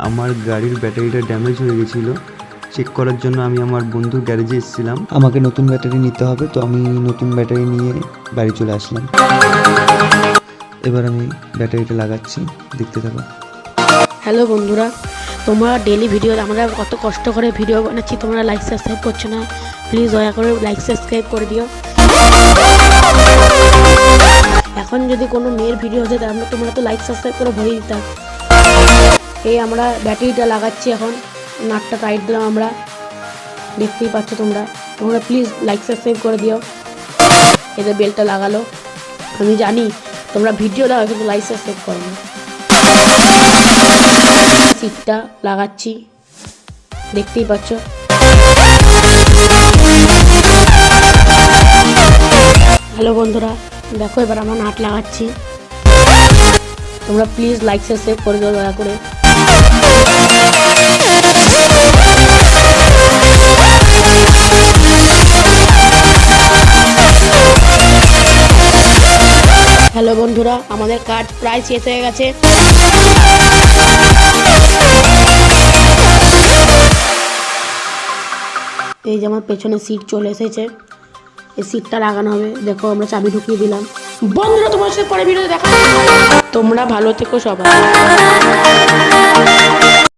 আমার গাড়ির ব্যাটারিটা ড্যামেজ হয়ে গেছিলো। চেক করার জন্য আমি আমার বন্ধুর গ্যারেজে এসেছিলাম। আমাকে নতুন ব্যাটারি নিতে হবে, তো আমি নতুন ব্যাটারি নিয়ে বাড়ি চলে আসলাম। এবার আমি ব্যাটারিটা লাগাচ্ছি, দেখতে থাকো। হ্যালো বন্ধুরা, তোমরা ডেলি ভিডিও, আমরা কত কষ্ট করে ভিডিও বানাচ্ছি, তোমরা লাইক সাবস্ক্রাইব করছো না। প্লিজ দয়া করে লাইক সাবস্ক্রাইব করে দিও। এখন যদি কোনো মেয়ের ভিডিও হতো তাহলে তোমরা তো লাইক সাবস্ক্রাইব করে ভরিয়ে দিতাম। এই আমরা ব্যাটারিটা লাগাচ্ছি, এখন নাটটা টাইট দিলাম, আমরা দেখতেই পাচ্ছ তোমরা। তোমরা প্লিজ লাইক সাবস্ক্রাইব করে দিও। এদের বেলটা লাগালো, আমি জানি তোমরা ভিডিও লাগাও কিন্তু লাইক সাবস্ক্রাইব করো না। সিটটা লাগাচ্ছি, দেখতেই পাচ্ছ। হ্যালো বন্ধুরা, দেখো এবার আমরা নাট লাগাচ্ছি। তোমরা প্লিজ লাইক সাবস্ক্রাইব করে দিও দয়া করে। হ্যালো বন্ধুরা, আমাদের কাজ প্রায় শেষ হয়ে গেছে। এই যে আমার পেছনে সিট চলে এসেছে, এই সিটটা লাগানো হবে। দেখো আমরা চাবি ঢুকিয়ে দিলাম। বন্ধুরা, তোমার সাথে পরে ভিডিও দেখা। তোমরা ভালো থেকো সবাই।